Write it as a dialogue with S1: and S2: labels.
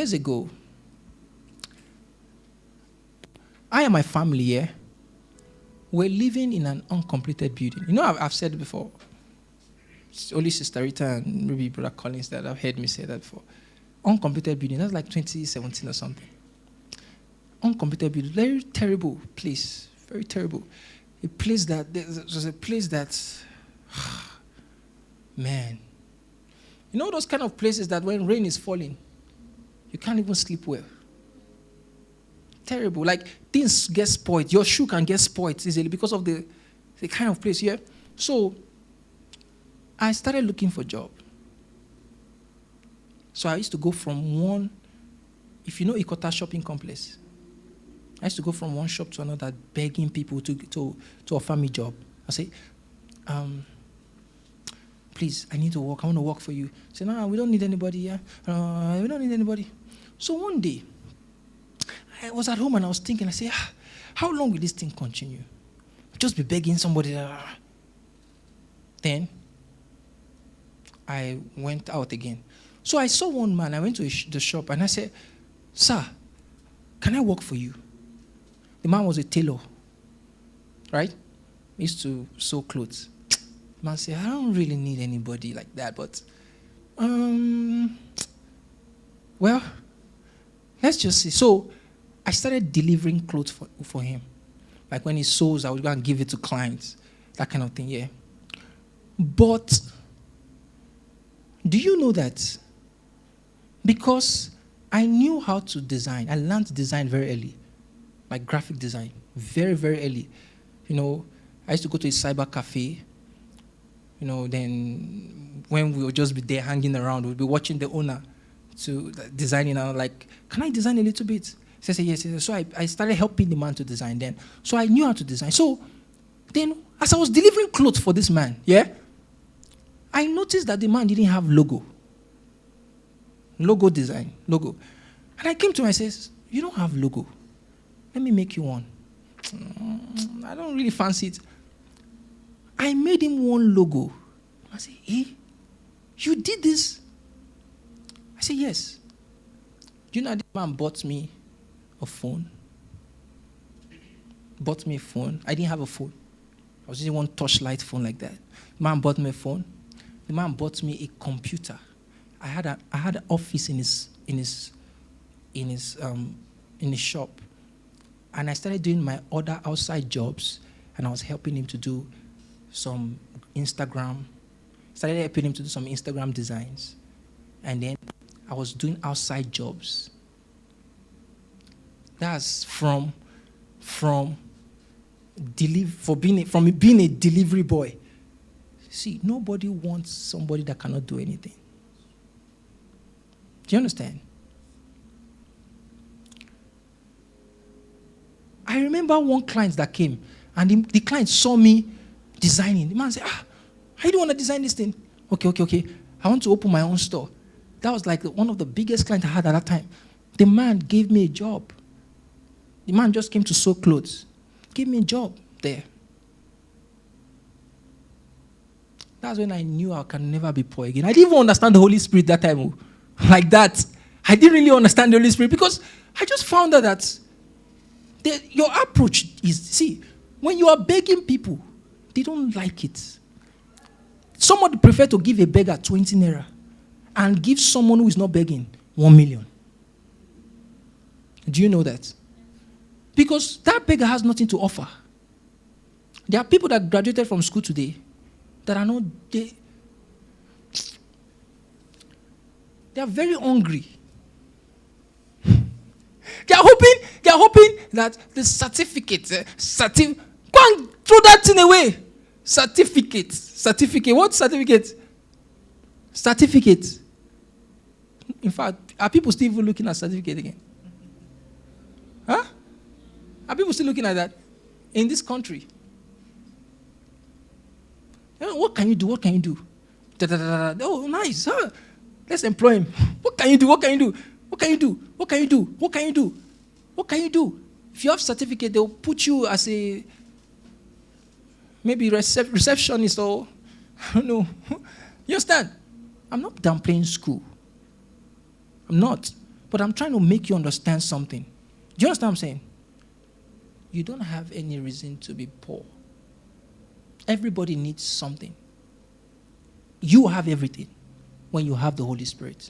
S1: years ago, I and my family here were living in an uncompleted building. You know, I've said it before. It's only Sister Rita and maybe Brother Collins that have heard me say that before. Uncompleted building. That's like 2017 or something. Uncompleted building. Very terrible place. Very terrible. A place that, there's a place that, man. You know those kind of places that when rain is falling, you can't even sleep well. Terrible. Like, things get spoiled. Your shoe can get spoiled easily because of the kind of place here. So, I started looking for a job. So, I used to go from one, if you know Ikota shopping complex, I used to go from one shop to another begging people to offer me a job. I say, please, I need to work. I want to work for you. I say, no, we don't need anybody here. We don't need anybody. So one day, I was at home and I was thinking, I say, how long will this thing continue? Just be begging somebody. Then, I went out again. So I saw one man. I went to the shop and I said, sir, can I work for you? The man was a tailor, right? He used to sew clothes. The man said, I don't really need anybody like that, but, well, let's just see. So I started delivering clothes for him. Like when he sews, I would go and give it to clients, that kind of thing, yeah. But do you know that because I knew how to design, I learned to design very early, like graphic design, very, very early. You know, I used to go to a cyber cafe, you know, then when we would just be there hanging around, we'd be watching the owner to designing, and I'm like, can I design a little bit? He said, yes, yes. So I started helping the man to design then. So I knew how to design. So then, as I was delivering clothes for this man, yeah, I noticed that the man didn't have logo design. And I came to him and said, you don't have logo. Let me make you one. I don't really fancy it. I made him one logo. I said, hey, you did this? I said, yes. Do you know this man bought me a phone? Bought me a phone. I didn't have a phone. I was using one touchlight phone like that. The man bought me a phone. The man bought me a computer. I had an office in his shop, and I started doing my other outside jobs, and I was helping him to do some Instagram. Started helping him to do some Instagram designs, and then I was doing outside jobs. That's from being a delivery boy. See, nobody wants somebody that cannot do anything. Do you understand? I remember one client that came, and the client saw me designing. The man said, how do you want to design this thing? Okay. I want to open my own store. That was like one of the biggest clients I had at that time. The man gave me a job. The man just came to sew clothes. Gave me a job there. That's when I knew I can never be poor again. I didn't even understand the Holy Spirit that time. Like that. I didn't really understand the Holy Spirit because I just found out that your approach is, see, when you are begging people, they don't like it. Somebody prefer to give a beggar 20 naira and give someone who is not begging 1 million. Do you know that? Because that beggar has nothing to offer. There are people that graduated from school today that are not, they are very hungry. They are hoping that the certificate, go and throw that thing away. Certificate. What certificate? Certificate. In fact, are people still even looking at certificate again? Huh? Are people still looking at that in this country? What can you do? Oh, nice. Huh? Let's employ him. What can you do? If you have certificate, they'll put you as a maybe receptionist or I don't know. You understand? I'm not downplaying school. I'm not. But I'm trying to make you understand something. Do you understand what I'm saying? You don't have any reason to be poor. Everybody needs something. You have everything when you have the Holy Spirit.